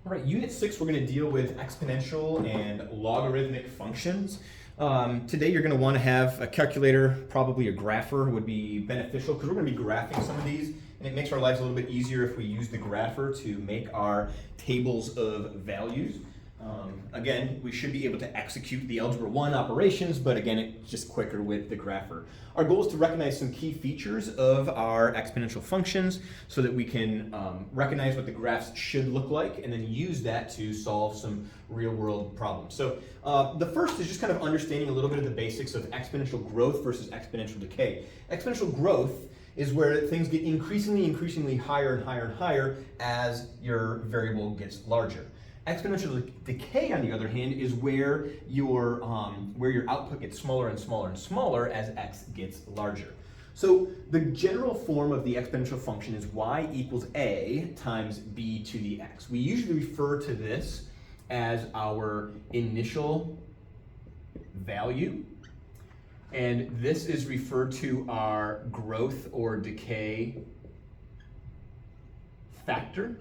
All right, Unit 6, we're going to deal with exponential and logarithmic functions. Today you're going to want to have a calculator, probably a grapher would be beneficial because we're going to be graphing some of these, and it makes our lives a little bit easier if we use the grapher to make our tables of values. Again, we should be able to execute the Algebra 1 operations, but again, it's just quicker with the grapher. Our goal is to recognize some key features of our exponential functions so that we can recognize what the graphs should look like and then use that to solve some real-world problems. So the first is just kind of understanding a little bit of the basics of exponential growth versus exponential decay. Exponential growth is where things get increasingly higher and higher and higher as your variable gets larger. Exponential decay, on the other hand, is where your output gets smaller and smaller and smaller as x gets larger. So the general form of the exponential function is y equals a times b to the x. We usually refer to this as our initial value, and this is referred to our growth or decay factor.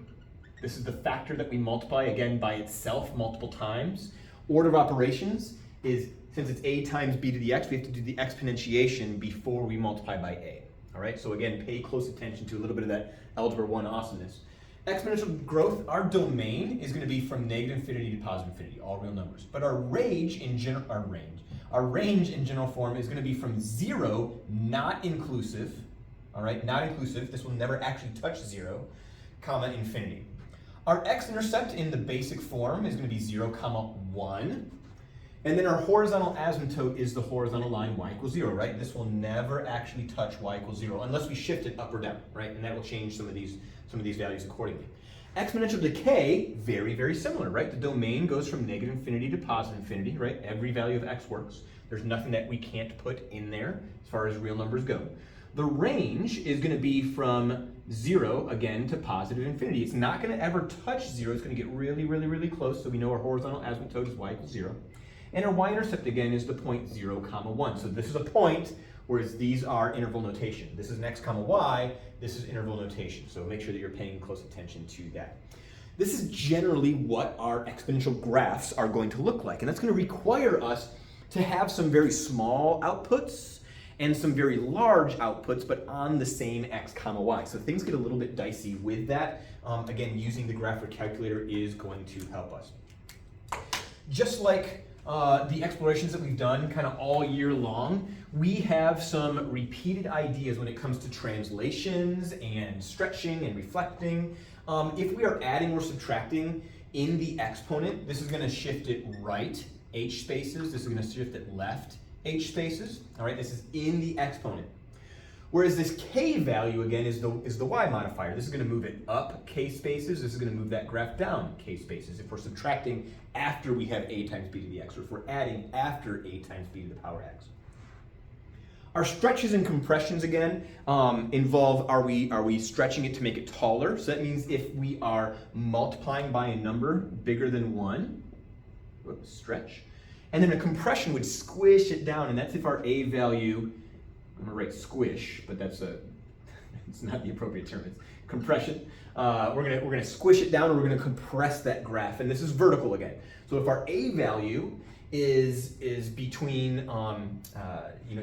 This is the factor that we multiply, again, by itself multiple times. Order of operations is, since it's a times b to the x, we have to do the exponentiation before we multiply by a. All right, so again, pay close attention to a little bit of that Algebra 1 awesomeness. Exponential growth, our domain is going to be from negative infinity to positive infinity, all real numbers. But our range in general form is going to be from 0, not inclusive, all right, not inclusive, this will never actually touch 0, comma, infinity. Our x-intercept in the basic form is going to be 0, comma, 1. And then our horizontal asymptote is the horizontal line y equals 0, right? This will never actually touch y equals 0 unless we shift it up or down, right? And that will change some of these values accordingly. Exponential decay, very, very similar, right? The domain goes from negative infinity to positive infinity, right? Every value of x works. There's nothing that we can't put in there as far as real numbers go. The range is going to be from 0, again, to positive infinity. It's not going to ever touch 0. It's going to get really, really, really close, so we know our horizontal asymptote is y equals 0. And our y-intercept, again, is the point 0, comma, 1. So this is a point, whereas these are interval notation. This is an x, comma, y. This is interval notation. So make sure that you're paying close attention to that. This is generally what our exponential graphs are going to look like. And that's going to require us to have some very small outputs and some very large outputs, but on the same x, comma, y. So things get a little bit dicey with that. Again, using the grapher calculator is going to help us. Just like the explorations that we've done kind of all year long, we have some repeated ideas when it comes to translations and stretching and reflecting. If we are adding or subtracting in the exponent, this is going to shift it right, h spaces. This is going to shift it left, h spaces. All right, this is in the exponent. Whereas this k value, again, is the y modifier. This is going to move it up k spaces. This is going to move that graph down k spaces if we're subtracting after we have a times b to the x, or if we're adding after a times b to the power x. Our stretches and compressions, again, involve, are we stretching it to make it taller? So that means if we are multiplying by a number bigger than 1, whoops, stretch. And then a compression would squish it down, and that's if our a value, I'm going to write squish, but it's not the appropriate term. It's compression. We're going to squish it down, and we're going to compress that graph, and this is vertical again. So if our a value is between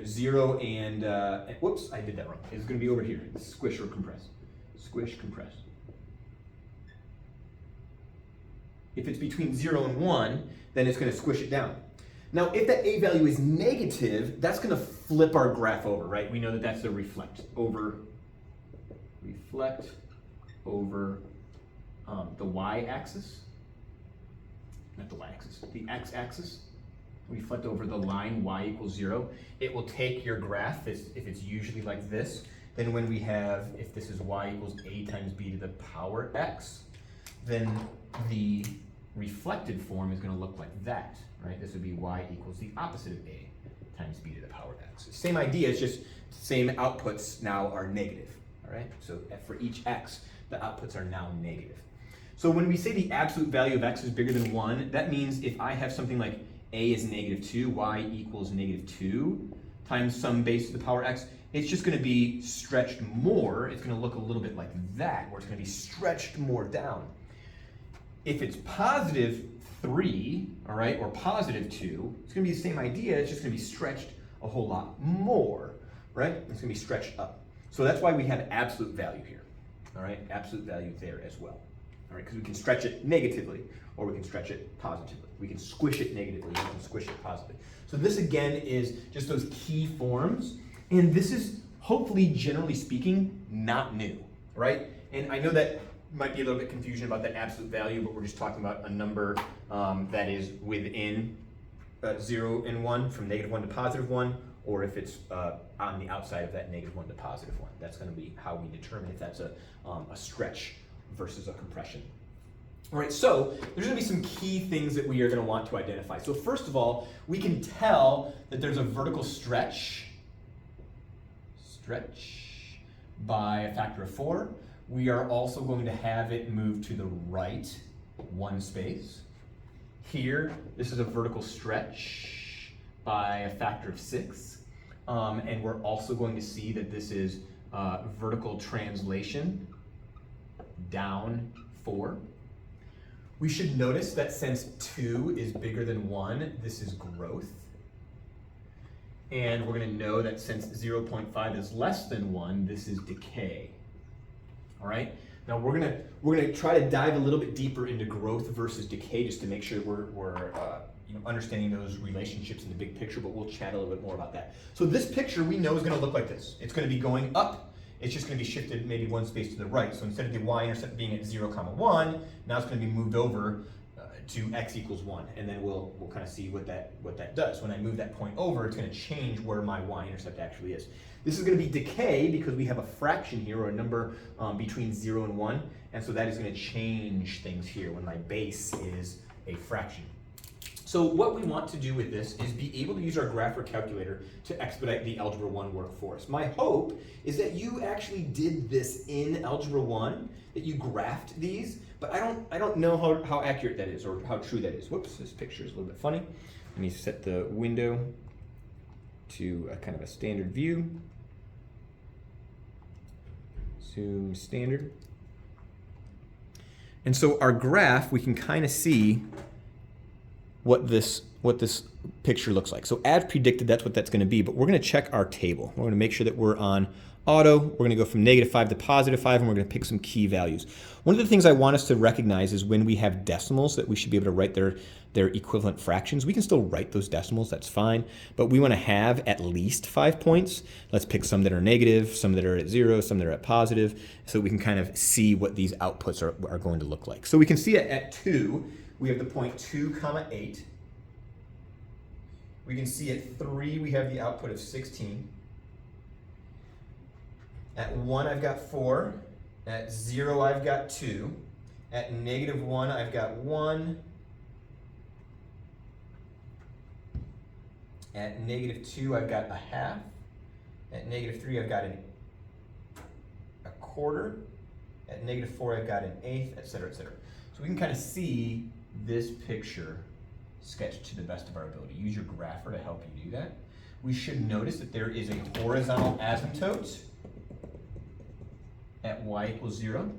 0 and whoops, I did that wrong. It's going to be over here. Squish or compress. Squish, compress. If it's between 0 and 1, then it's going to squish it down. Now, if that a value is negative, that's going to flip our graph over, right? We know that that's the reflect over the y-axis, not the y-axis, the x-axis. Reflect over the line y equals 0. It will take your graph, if it's usually like this, then when we have, if this is y equals a times b to the power x, then the reflected form is going to look like that, right? This would be y equals the opposite of a times b to the power x. Same idea, it's just same outputs now are negative, all right? So for each x, the outputs are now negative. So when we say the absolute value of x is bigger than 1, that means if I have something like a is negative 2, y equals negative 2 times some base to the power x, it's just going to be stretched more. It's going to look a little bit like that, where it's going to be stretched more down. If it's positive 3, all right, or positive 2, it's going to be the same idea. It's just going to be stretched a whole lot more, right? It's going to be stretched up. So that's why we have absolute value here, all right? Absolute value there as well, all right? Because we can stretch it negatively, or we can stretch it positively. We can squish it negatively, we can squish it positively. So this again is just those key forms, and this is hopefully, generally speaking, not new, right? And I know that might be a little bit confusion about that absolute value, but we're just talking about a number that is within 0 and 1, from -1 to +1, or if it's on the outside of that -1 to +1. That's going to be how we determine if that's a stretch versus a compression. All right, so there's going to be some key things that we are going to want to identify. So first of all, we can tell that there's a vertical stretch by a factor of 4. We are also going to have it move to the right 1 space. Here, this is a vertical stretch by a factor of 6. And we're also going to see that this is vertical translation down 4. We should notice that since 2 is bigger than 1, this is growth. And we're going to know that since 0.5 is less than 1, this is decay. All right. Now we're gonna try to dive a little bit deeper into growth versus decay, just to make sure we're understanding those relationships in the big picture. But we'll chat a little bit more about that. So this picture we know is going to look like this. It's going to be going up. It's just going to be shifted maybe 1 space to the right. So instead of the y-intercept being at 0, 1, now it's going to be moved over to x equals 1, and then we'll kind of see what that does. When I move that point over, it's going to change where my y-intercept actually is. This is going to be decay because we have a fraction here, or a number between 0 and 1, and so that is going to change things here when my base is a fraction. So what we want to do with this is be able to use our grapher calculator to expedite the Algebra 1 work for us. My hope is that you actually did this in Algebra 1, that you graphed these, but I don't know how accurate that is or how true that is. Whoops, this picture is a little bit funny. Let me set the window to a kind of a standard view. Zoom standard. And so our graph, we can kind of see what this picture looks like. So as predicted, that's what that's going to be, but we're going to check our table. We're going to make sure that we're on auto. We're going to go from -5 to +5, and we're going to pick some key values. One of the things I want us to recognize is when we have decimals that we should be able to write their equivalent fractions. We can still write those decimals, that's fine, but we want to have at least 5 points. Let's pick some that are negative, some that are at 0, some that are at positive, so we can kind of see what these outputs are going to look like. So we can see at 2, we have the point 2, 8. We can see at 3, we have the output of 16. At 1, I've got 4. At 0, I've got 2. At -1, I've got 1. At -2, I've got a half. At -3, I've got a quarter. At -4, I've got an eighth, etc., etc. So we can kind of see this picture sketched to the best of our ability. Use your grapher to help you do that. We should notice that there is a horizontal asymptote at y equals 0.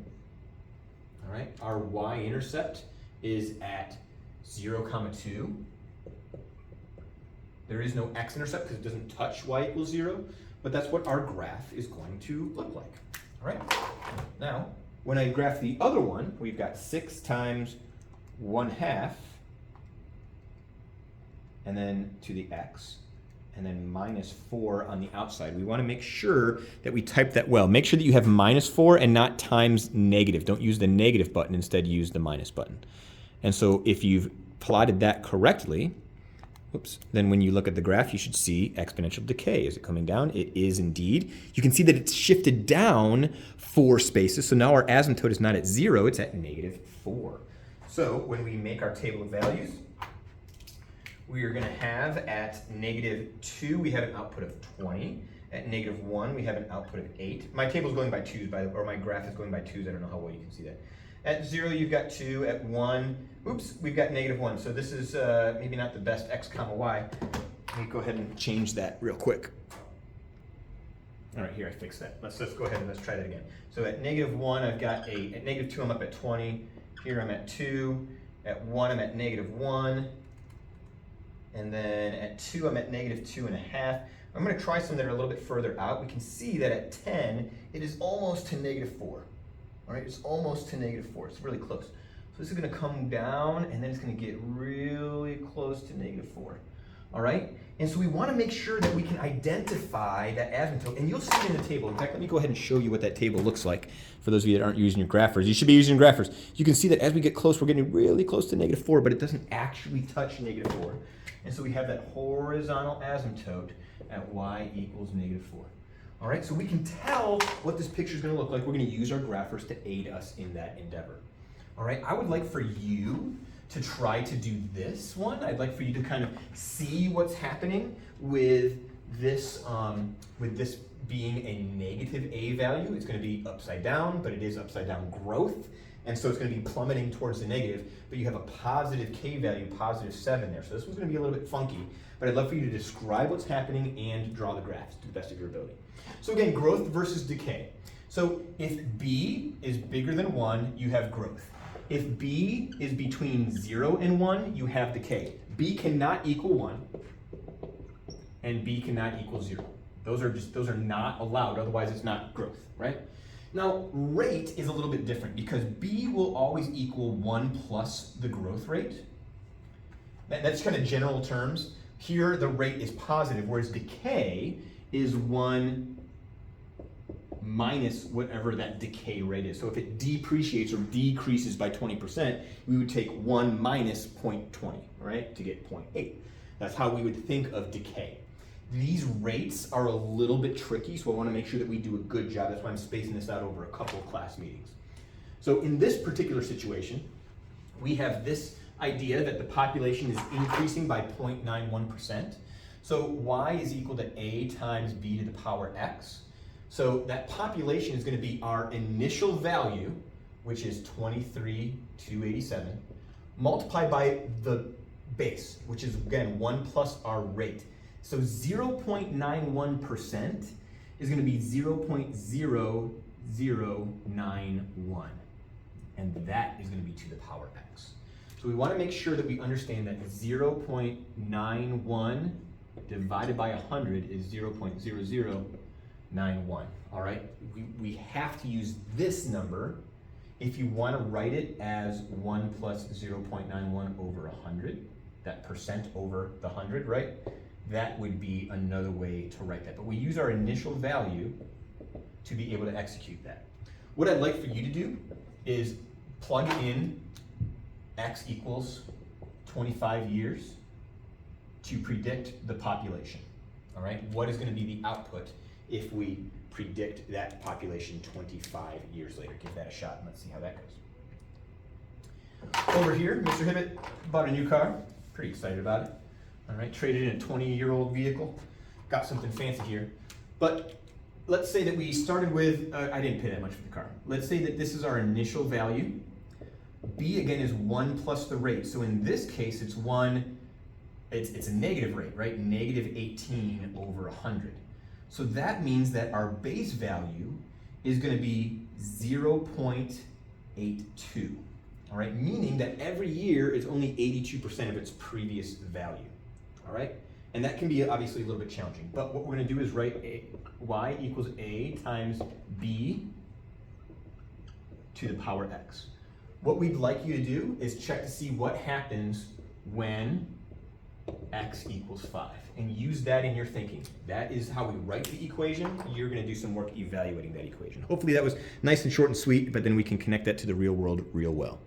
All right, our y-intercept is at 0, 2. There is no x-intercept because it doesn't touch y equals 0, but that's what our graph is going to look like. All right, now when I graph the other one, we've got 6 times 1/2, and then to the x, and then -4 on the outside. We want to make sure that we type that well. Make sure that you have -4 and not times negative. Don't use the negative button, instead use the minus button. And so if you've plotted that correctly, whoops, then when you look at the graph, you should see exponential decay. Is it coming down? It is indeed. You can see that it's shifted down 4 spaces. So now our asymptote is not at 0, it's at -4. So when we make our table of values, we are going to have at -2, we have an output of 20. At -1, we have an output of 8. My table is going by 2s, or my graph is going by 2s. I don't know how well you can see that. At 0, you've got 2. At 1, oops, we've got -1. So this is maybe not the best x, y. Let me go ahead and change that real quick. All right, here I fixed that. Let's go ahead and let's try that again. So at -1, I've got 8. At -2, I'm up at 20. Here I'm at 2. At 1, I'm at -1. And then at 2, I'm at -2.5. I'm going to try some that are a little bit further out. We can see that at 10, it is almost to -4. All right, it's almost to -4. It's really close. So this is going to come down, and then it's going to get really close to -4. All right? And so we want to make sure that we can identify that asymptote, and you'll see it in the table. In fact, let me go ahead and show you what that table looks like for those of you that aren't using your graphers. You should be using graphers. You can see that as we get close, we're getting really close to -4, but it doesn't actually touch -4. And so we have that horizontal asymptote at y equals -4. All right, so we can tell what this picture is going to look like. We're going to use our graphers to aid us in that endeavor. All right, I would like for you to try to do this one. I'd like for you to kind of see what's happening with this being a negative a value. It's going to be upside down, but it is upside down growth. And so it's going to be plummeting towards the negative, but you have a positive k value, +7 there. So this one's going to be a little bit funky, but I'd love for you to describe what's happening and draw the graphs to the best of your ability. So again, growth versus decay. So if b is bigger than 1, you have growth. If b is between 0 and 1, you have decay. b cannot equal 1, and b cannot equal 0. Those are not allowed, otherwise it's not growth, right? Now, rate is a little bit different because b will always equal 1 plus the growth rate. That's kind of general terms. Here, the rate is positive, whereas decay is 1 minus whatever that decay rate is. So if it depreciates or decreases by 20%, we would take 1 minus 0.20, right, to get 0.8. That's how we would think of decay. These rates are a little bit tricky, so I want to make sure that we do a good job. That's why I'm spacing this out over a couple of class meetings. So in this particular situation, we have this idea that the population is increasing by 0.91%. So y is equal to a times b to the power x. So that population is going to be our initial value, which is 23,287, multiplied by the base, which is, again, 1 plus our rate. So 0.91% is going to be 0.0091, and that is going to be to the power x. So we want to make sure that we understand that 0.91 divided by 100 is 0.0091. All right, we have to use this number if you want to write it as 1 plus 0.91 over 100, that percent over the 100, right? That would be another way to write that. But we use our initial value to be able to execute that. What I'd like for you to do is plug in x equals 25 years to predict the population. All right, what is going to be the output if we predict that population 25 years later? Give that a shot and let's see how that goes. Over here, Mr. Hibbett bought a new car. Pretty excited about it. All right, traded in a 20-year-old vehicle. Got something fancy here. But let's say that we started with, I didn't pay that much for the car. Let's say that this is our initial value. B, again, is 1 plus the rate. So in this case, it's a negative rate, right? -18 over 100. So that means that our base value is going to be 0.82. All right, meaning that every year is only 82% of its previous value. All right, and that can be obviously a little bit challenging. But what we're going to do is write y equals a times b to the power x. What we'd like you to do is check to see what happens when x equals 5, and use that in your thinking. That is how we write the equation. You're going to do some work evaluating that equation. Hopefully that was nice and short and sweet, but then we can connect that to the real world real well.